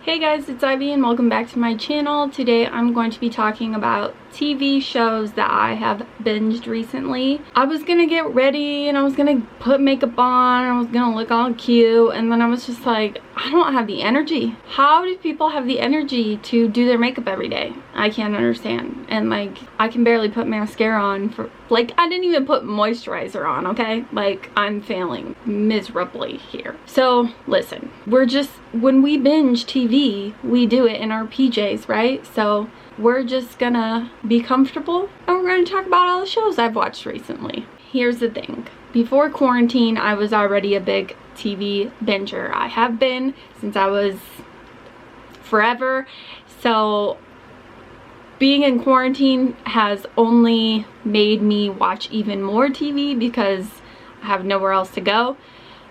Hey guys, it's Ivy and welcome back to my channel. Today I'm going to be talking about TV shows that I have binged recently. I was gonna get ready and I was gonna put makeup on and I was gonna look all cute, and then I was just like, I don't have the energy. How do people have the energy to do their makeup every day? I can't understand. And like, I can barely put mascara on for, like, I didn't even put moisturizer on, okay? Like, I'm failing miserably here. So listen, when we binge TV, we do it in our PJs, right? So we're just gonna be comfortable and we're gonna talk about all the shows I've watched recently. Here's the thing. Before quarantine, I was already a big TV binger. I have been since I was forever. So being in quarantine has only made me watch even more TV because I have nowhere else to go.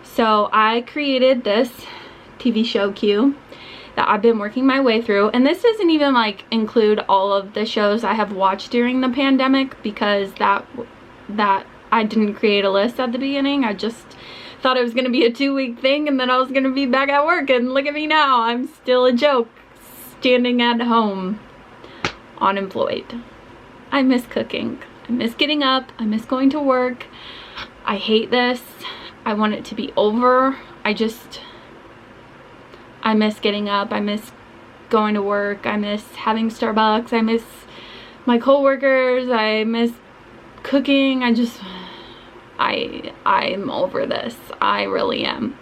So I created this TV show queue that I've been working my way through, and this doesn't even like include all of the shows I have watched during the pandemic because that I didn't create a list at the beginning. I just thought it was gonna be a 2-week thing and then I was gonna be back at work, and look at me now, I'm still a joke standing at home unemployed. I miss cooking, I miss getting up, I miss going to work. I hate this. I want it to be over. I miss getting up, I miss going to work, I miss having Starbucks, I miss my coworkers, I miss cooking. I'm over this. I really am.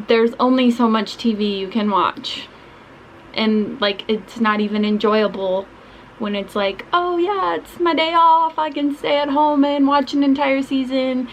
There's only so much TV you can watch, and like, it's not even enjoyable when it's like, oh yeah, it's my day off, I can stay at home and watch an entire season.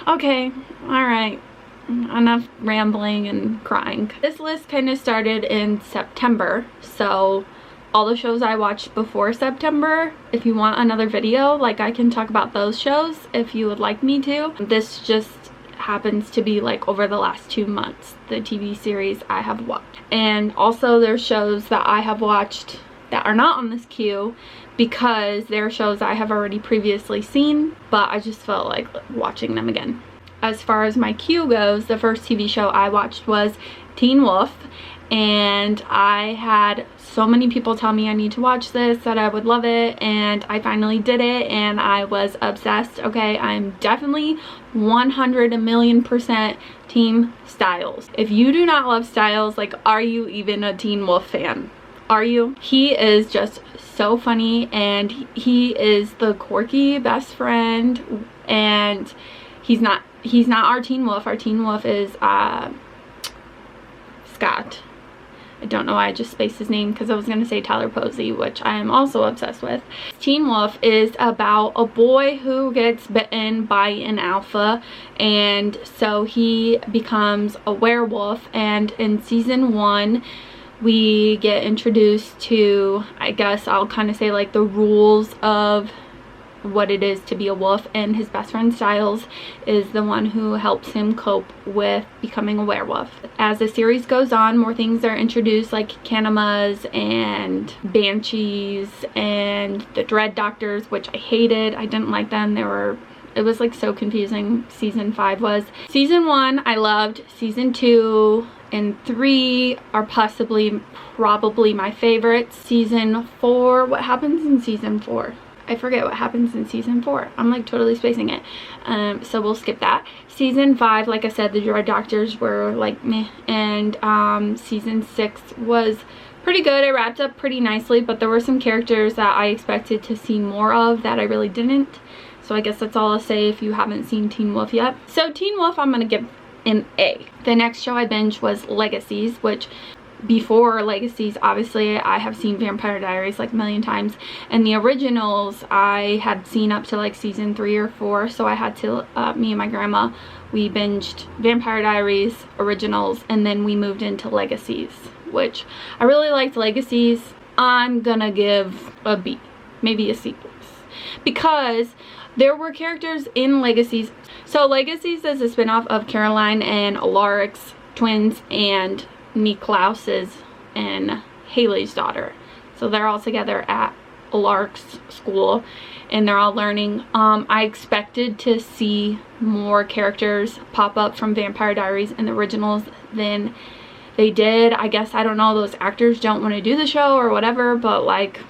Okay, alright, enough rambling and crying. This list kind of started in September, so all the shows I watched before September, if you want another video, like, I can talk about those shows if you would like me to. This just happens to be like over the last 2 months, the TV series I have watched. And also there's shows that I have watched that are not on this queue because they're shows I have already previously seen, but I just felt like watching them again. As far as my queue goes, the first TV show I watched was Teen Wolf, and I had so many people tell me I need to watch this, that I would love it, and I finally did it and I was obsessed. Okay, I'm definitely 100,000,000% Team Styles. If you do not love Styles, like, are you even a Teen Wolf fan? Are you? He is just so funny, and he is the quirky best friend, and he's not our Teen Wolf. Our Teen Wolf is Scott. I don't know why I just spaced his name because I was going to say Tyler Posey, which I am also obsessed with. Teen Wolf is about a boy who gets bitten by an alpha, and so he becomes a werewolf. And in season 1 we get introduced to, I guess I'll kind of say, like, the rules of what it is to be a wolf, and his best friend Styles is the one who helps him cope with becoming a werewolf. As the series goes on, more things are introduced, like Canimas and Banshees and the Dread Doctors, which I hated. I didn't like them. It was like so confusing. Season 5 was. Season 1 I loved. Season 2 and 3 are probably my favorites. Season 4, what happens in season 4? I forget what happens in season 4. I'm like totally spacing it. So we'll skip that. Season 5, like I said, the Dread Doctors were like meh. And season 6 was pretty good. It wrapped up pretty nicely, but there were some characters that I expected to see more of that I really didn't. So I guess that's all I'll say if you haven't seen Teen Wolf yet. So Teen Wolf, I'm gonna give an A. The next show I binged was Legacies, which before Legacies, obviously, I have seen Vampire Diaries like a million times, and the originals I had seen up to like season 3 or 4, so I had to, me and my grandma, we binged Vampire Diaries, originals, and then we moved into Legacies, which I really liked Legacies. I'm gonna give a B, maybe a C+, because there were characters in Legacies. So Legacies is a spinoff of Caroline and Alaric's twins and Niklaus's and Haley's daughter. So they're all together at Alaric's school and they're all learning. I expected to see more characters pop up from Vampire Diaries and the originals than they did. I guess, I don't know, those actors don't want to do the show or whatever, but like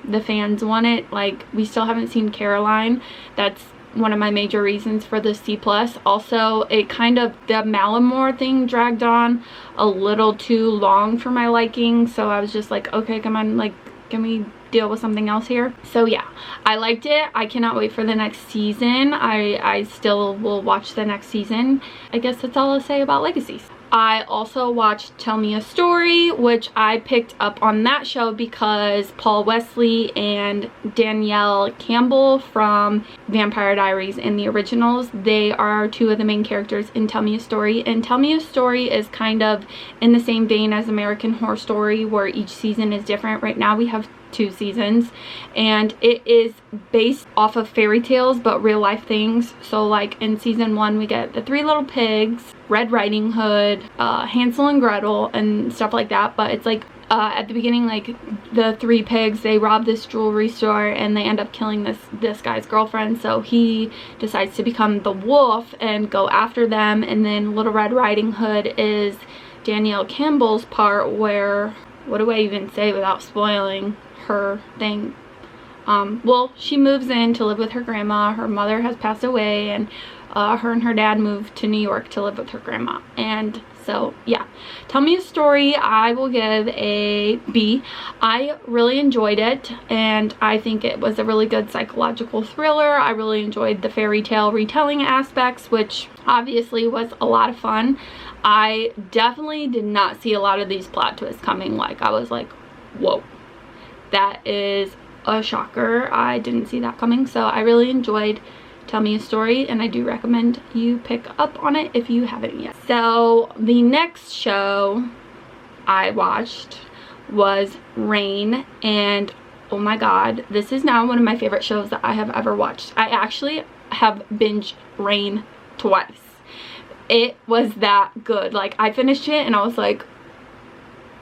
the fans want it. Like, we still haven't seen Caroline. That's one of my major reasons for the C+. Also, it kind of, the Malamore thing dragged on a little too long for my liking, so I was just like, okay, come on, like, can we deal with something else here? So yeah, I liked it. I cannot wait for the next season. I still will watch the next season. I guess that's all I'll say about Legacies. I also watched Tell Me a Story, which I picked up on that show because Paul Wesley and Danielle Campbell from Vampire Diaries in the originals, they are two of the main characters in Tell Me a Story. And Tell Me a Story is kind of in the same vein as American Horror Story, where each season is different. Right now we have 2 seasons, and it is based off of fairy tales but real life things. So like in season 1 we get the 3 little pigs, Red Riding Hood, Hansel and Gretel and stuff like that. But it's like at the beginning, like the 3 pigs, they rob this jewelry store and they end up killing this guy's girlfriend, so he decides to become the wolf and go after them. And then Little Red Riding Hood is Danielle Campbell's part, where, what do I even say without spoiling her thing? Well, she moves in to live with her grandma. Her mother has passed away, and her and her dad moved to New York to live with her grandma. And so yeah, Tell Me a Story, I will give a B. I really enjoyed it, and I think it was a really good psychological thriller. I really enjoyed the fairy tale retelling aspects, which obviously was a lot of fun. I definitely did not see a lot of these plot twists coming. Like, I was like, whoa, that is a shocker. I didn't see that coming. So I really enjoyed Tell Me a Story, and I do recommend you pick up on it if you haven't yet. So the next show I watched was Rain, and oh my god, this is now one of my favorite shows that I have ever watched. I actually have binged Rain twice. It was that good. Like, I finished it and I was like,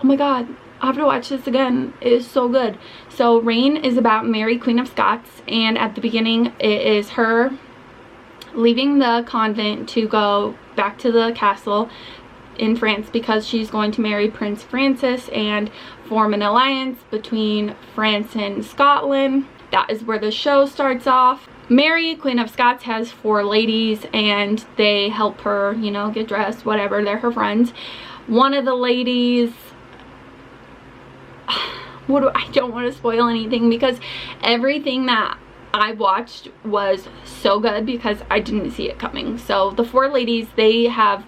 oh my god, I have to watch this again. It is so good. So Rain is about Mary, Queen of Scots, and at the beginning it is her leaving the convent to go back to the castle in France because she's going to marry Prince Francis and form an alliance between France and Scotland. That is where the show starts off. Mary, Queen of Scots, has 4 ladies, and they help her, you know, get dressed, whatever. They're her friends. One of the ladies, I don't want to spoil anything because everything that I watched was so good because I didn't see it coming. So the 4 ladies, they have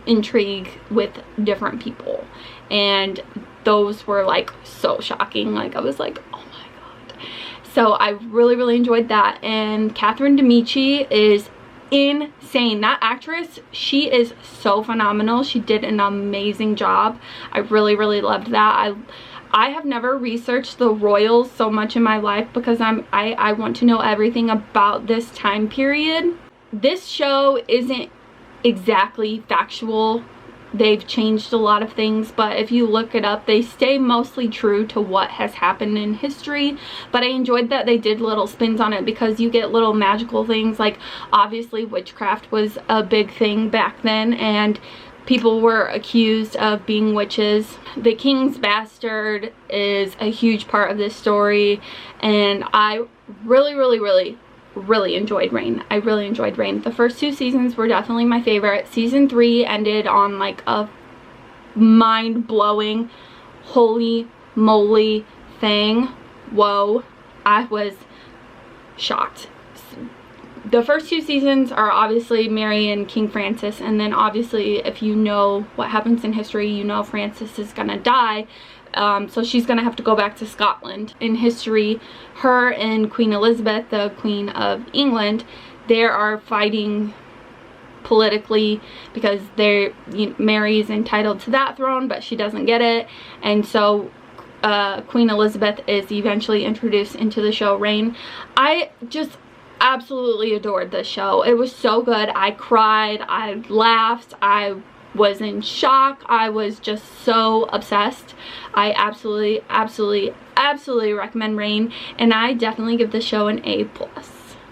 intrigue with different people, and those were like so shocking. Like, I was like, oh my god. So I really enjoyed that. And Catherine Demichi is insane. That actress, she is so phenomenal. She did an amazing job. I really loved that. I have never researched the royals so much in my life because I want to know everything about this time period. This show isn't exactly factual. They've changed a lot of things, but if you look it up, they stay mostly true to what has happened in history. But I enjoyed that they did little spins on it because you get little magical things. Like, obviously witchcraft was a big thing back then, and people were accused of being witches. The King's Bastard is a huge part of this story, and I really enjoyed Rain. I really enjoyed Rain. The first 2 seasons were definitely my favorite. Season 3 ended on like a mind-blowing, holy moly thing. Whoa, I was shocked. The first 2 seasons are obviously Mary and King Francis, and then obviously if you know what happens in history, you know Francis is gonna die. So she's gonna have to go back to Scotland. In history, her and Queen Elizabeth, the Queen of England, they are fighting politically because Mary is entitled to that throne, but she doesn't get it. And so Queen Elizabeth is eventually introduced into the show Rain. I just absolutely adored this show. It was so good. I cried, I laughed, I was in shock. I was just so obsessed. I absolutely recommend Rain, and I definitely give the show an A+.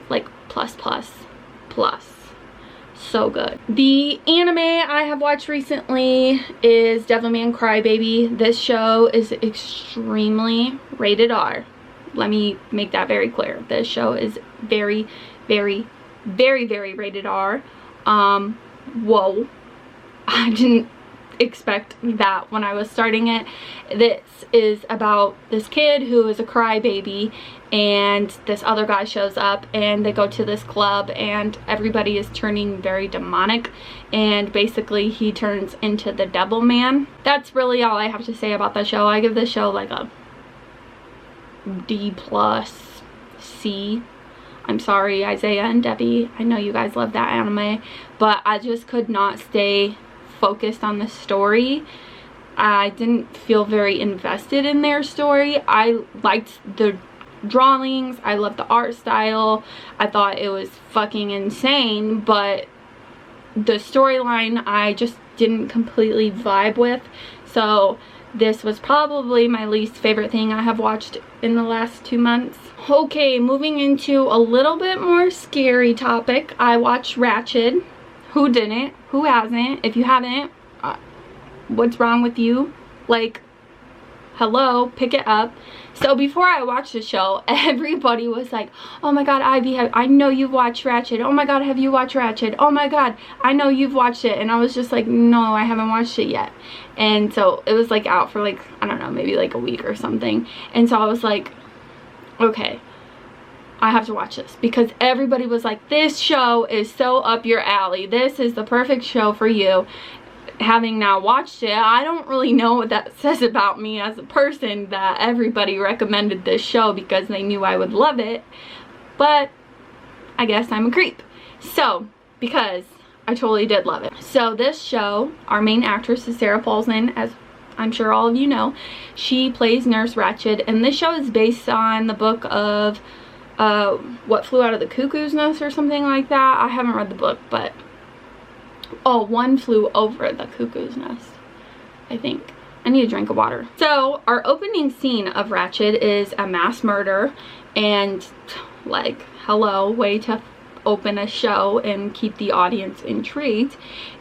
Like, plus. so good. The anime I have watched recently is Devilman Crybaby. This show is extremely rated R. Let me make that very clear. This show is very, very, very, very rated R. Whoa. I didn't expect that when I was starting it. This is about this kid who is a crybaby, and this other guy shows up, and they go to this club, and everybody is turning very demonic, and basically he turns into the devil man. That's really all I have to say about the show. I give this show like a D+, C. I'm sorry, Isaiah and Debbie, I know you guys love that anime, but I just could not stay focused on the story. I didn't feel very invested in their story. I liked the drawings, I loved the art style, I thought it was fucking insane, but the storyline I just didn't completely vibe with. So this was probably my least favorite thing I have watched in the last 2 months. Okay, moving into a little bit more scary topic. I watched Ratched. Who didn't? Who hasn't? If you haven't, what's wrong with you? Like, hello, pick it up. So before I watched the show, everybody was like, oh my god, Ivy, I know you've watched Ratched. Oh my god, have you watched Ratched? Oh my god, I know you've watched it. And I was just like, no, I haven't watched it yet. And so it was like out for like, I don't know, maybe like a week or something. And so I was like, okay, I have to watch this, because everybody was like, this show is so up your alley. This is the perfect show for you. Having now watched it, I don't really know what that says about me as a person, that everybody recommended this show because they knew I would love it. But I guess I'm a creep. So, because I totally did love it. So this show, our main actress is Sarah Paulson, as I'm sure all of you know. She plays Nurse Ratched, and this show is based on the book of What Flew Out of the Cuckoo's Nest or something like that. I haven't read the book, but oh, One Flew Over the Cuckoo's Nest, I think. I need a drink of water. So our opening scene of Ratched is a mass murder, and like, hello, way to open a show and keep the audience intrigued.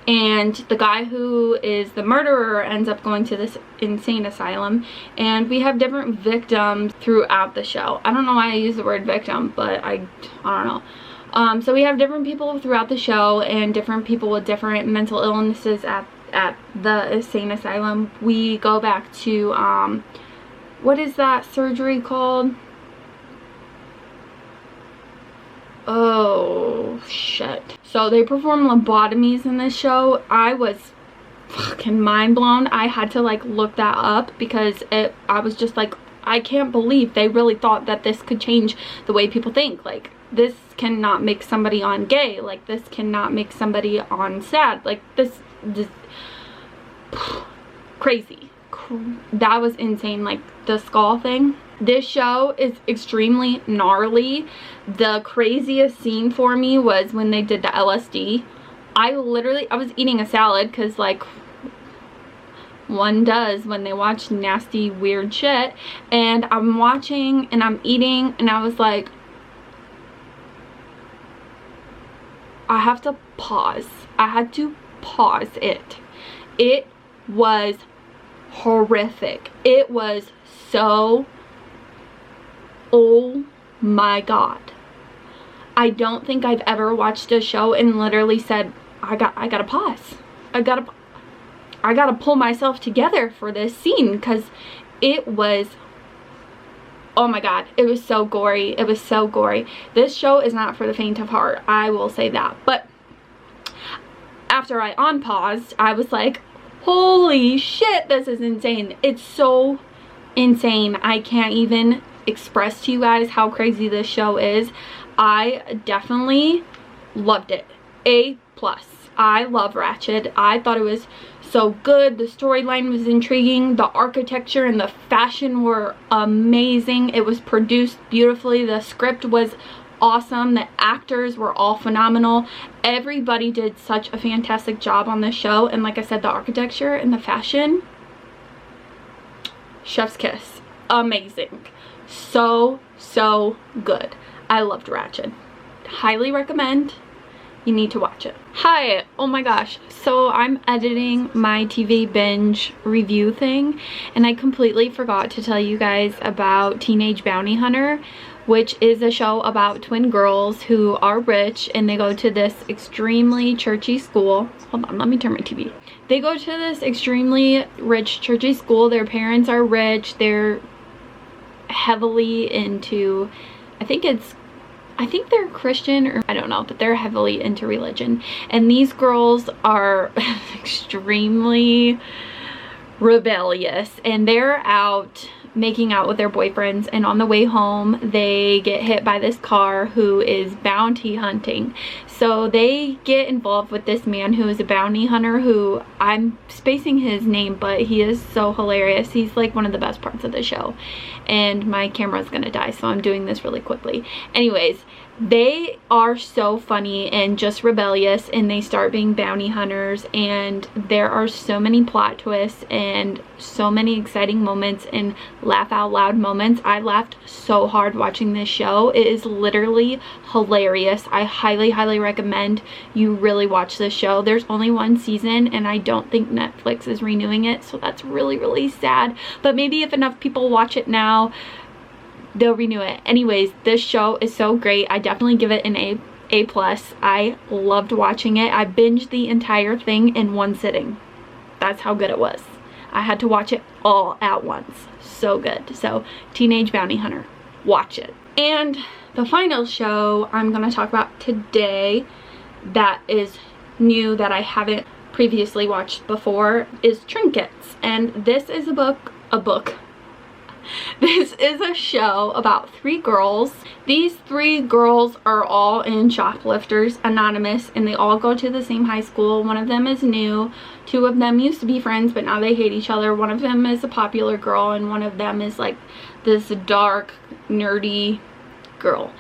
And the guy who is the murderer ends up going to this insane asylum, and we have different victims throughout the show. I don't know why I use the word victim, but I don't know. So we have different people throughout the show, and different people with different mental illnesses at the insane asylum. We go back to, what is that surgery called? Oh, shit. So they perform lobotomies in this show. I was fucking mind blown. I had to like look that up, because I was just like, I can't believe they really thought that this could change the way people think. Like, this cannot make somebody on gay. Like, this cannot make somebody on sad. Like, this crazy. That was insane. Like, the skull thing. This show is extremely gnarly. The craziest scene for me was when they did the LSD. I was eating a salad, because like one does when they watch nasty weird shit, and I'm watching and I'm eating, and I was like, I have to pause. I had to pause it. It was horrific. It was so, oh my god. I don't think I've ever watched a show and literally said, I gotta pause. I gotta pull myself together for this scene, because it was, oh my god, it was so gory. It was so gory. This show is not for the faint of heart, I will say that. But after I unpaused, I was like, holy shit, this is insane. It's so insane. I can't even express to you guys how crazy this show is. I definitely loved it. A+. I love Ratched. I thought it was so good. The storyline was intriguing. The architecture and the fashion were amazing. It was produced beautifully. The script was awesome. The actors were all phenomenal. Everybody did such a fantastic job on this show. And like I said, the architecture and the fashion, chef's kiss. Amazing. So good. I loved Ratched. Highly recommend. You need to watch it. Hi, oh my gosh. So I'm editing my TV binge review thing, and I completely forgot to tell you guys about Teenage Bounty Hunter, which is a show about twin girls who are rich and they go to this extremely churchy school. Hold on, let me turn my TV. They go to this extremely rich churchy school. Their parents are rich. They're heavily into, I think they're Christian, or I don't know, but they're heavily into religion. And these girls are extremely rebellious, and they're out making out with their boyfriends, and on the way home they get hit by this car who is bounty hunting. So they get involved with this man who is a bounty hunter, who I'm spacing his name, but he is so hilarious. He's like one of the best parts of the show, and my camera's gonna die, so I'm doing this really quickly. Anyways, they are so funny and just rebellious, and they start being bounty hunters, and there are so many plot twists and so many exciting moments and laugh out loud moments. I laughed so hard watching this show. It is literally hilarious. I highly recommend you really watch this show. There's only one season, and I don't think Netflix is renewing it, so that's really sad. But maybe if enough people watch it now, they'll renew it. Anyways, this show is so great. I definitely give it an A+. I loved watching it. I binged the entire thing in one sitting. That's how good it was. I had to watch it all at once. So good. So, Teenage Bounty Hunter, watch it. And the final show I'm going to talk about today that is new, that I haven't previously watched before, is Trinkets. And this is a book. This is a show about 3 girls. These 3 girls are all in Shoplifters Anonymous, and they all go to the same high school. One of them is new. 2 of them used to be friends, but now they hate each other. One of them is a popular girl, and one of them is like this dark, nerdy girl.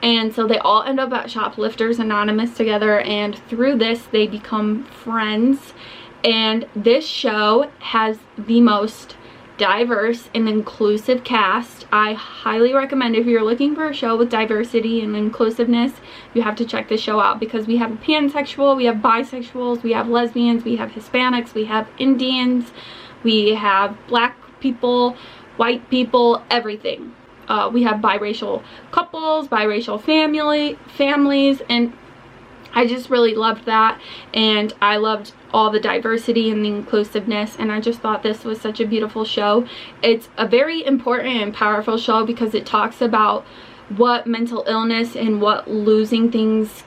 And so they all end up at Shoplifters Anonymous together, and through this they become friends. And this show has the most diverse and inclusive cast. I highly recommend, if you're looking for a show with diversity and inclusiveness, you have to check this show out, because we have pansexual, we have bisexuals, we have lesbians, we have Hispanics, we have Indians, we have black people, white people, everything. We have biracial couples, biracial families, and I just really loved that, and I loved all the diversity and the inclusiveness, and I just thought this was such a beautiful show. It's a very important and powerful show because it talks about what mental illness and what losing things,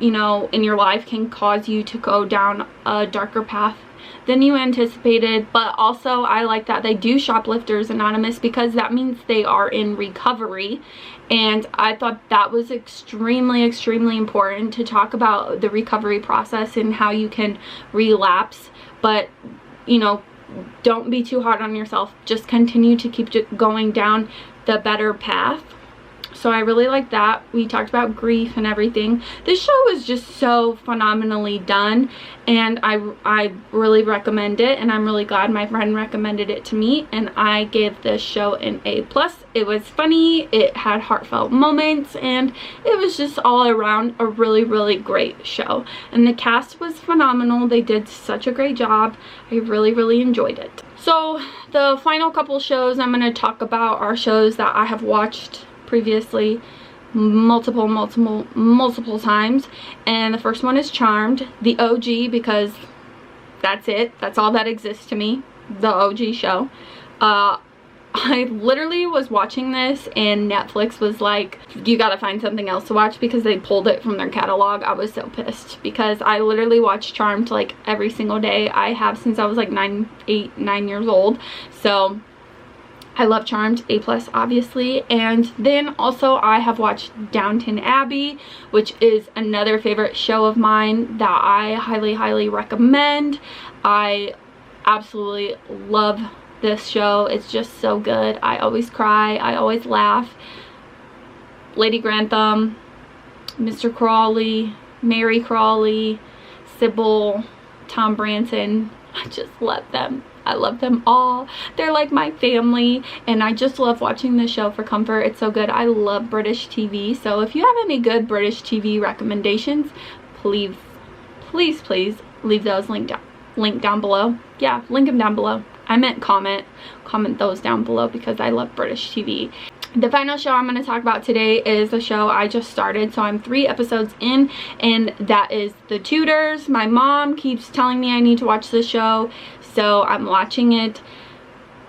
you know, in your life can cause you to go down a darker path than you anticipated. But also I like that they do Shoplifters Anonymous, because that means they are in recovery, and I thought that was extremely important to talk about the recovery process and how you can relapse. But you know, don't be too hard on yourself. Just continue to keep going down the better path. So I really like that. We talked about grief and everything. This show was just so phenomenally done, and I really recommend it, and I'm really glad my friend recommended it to me, and I gave this show an A+. It was funny, it had heartfelt moments, and it was just all around a really great show. And the cast was phenomenal. They did such a great job. I really enjoyed it. So the final couple shows I'm going to talk about are shows that I have watched previously multiple times, and the first one is Charmed, the OG, because that's it, that's all that exists to me, the OG show. I literally was watching this and Netflix was like, you gotta find something else to watch, because they pulled it from their catalog. I was so pissed, because I literally watched Charmed like every single day. I have since I was like 9 years old. So I love Charmed, A+, obviously. And then also I have watched Downton Abbey, which is another favorite show of mine that I highly recommend. I absolutely love this show. It's just so good. I always cry. I always laugh. Lady Grantham, Mr. Crawley, Mary Crawley, Sybil, Tom Branson. I just love them. I love them all. They're like my family, and I just love watching this show for comfort. It's so good. I love British TV, so if you have any good British TV recommendations, please leave those link down below. Yeah, link them down below. I meant comment those down below because I love British TV. The final show I'm going to talk about today is a show I just started, so I'm 3 episodes in, and that is the Tutors. My mom keeps telling me I need to watch the show, so I'm watching it.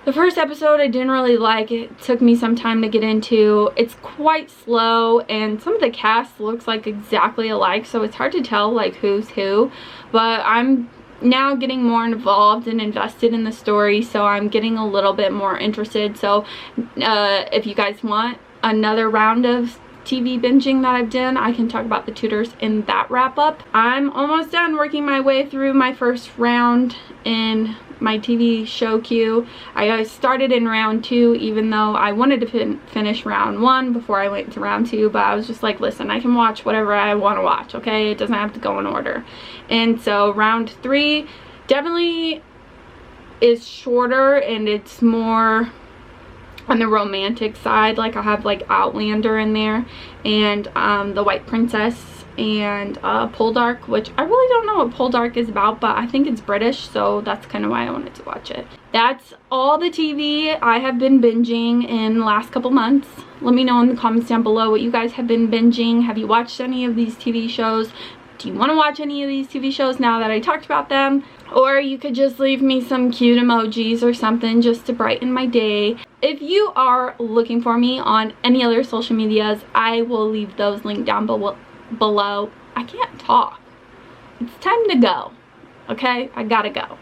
The first episode I didn't really like. It took me some time to get into. It's quite slow, and some of the cast looks like exactly alike, so it's hard to tell like who's who, but I'm now getting more involved and invested in the story, so I'm getting a little bit more interested. So if you guys want another round of TV binging that I've done, I can talk about the Tutors in that wrap up. I'm almost done working my way through my first round in my TV show queue. I started in round 2, even though I wanted to finish round 1 before I went to round 2, but I was just like, listen, I can watch whatever I want to watch, okay? It doesn't have to go in order. And so round 3 definitely is shorter, and it's more on the romantic side. Like I have like Outlander in there, and the White Princess, and Poldark, which I really don't know what Poldark is about, but I think it's British, so that's kind of why I wanted to watch it. That's all the TV I have been binging in the last couple months. Let me know in the comments down below what you guys have been binging. Have you watched any of these TV shows? Do you want to watch any of these TV shows now that I talked about them? Or you could just leave me some cute emojis or something just to brighten my day. If you are looking for me on any other social medias, I will leave those linked down below. I can't talk. It's time to go. Okay? I gotta go.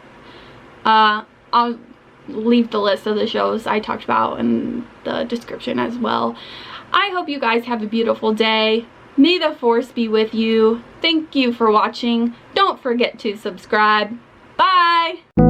I'll leave the list of the shows I talked about in the description as well. I hope you guys have a beautiful day. May the force be with you. Thank you for watching. Don't forget to subscribe. Bye!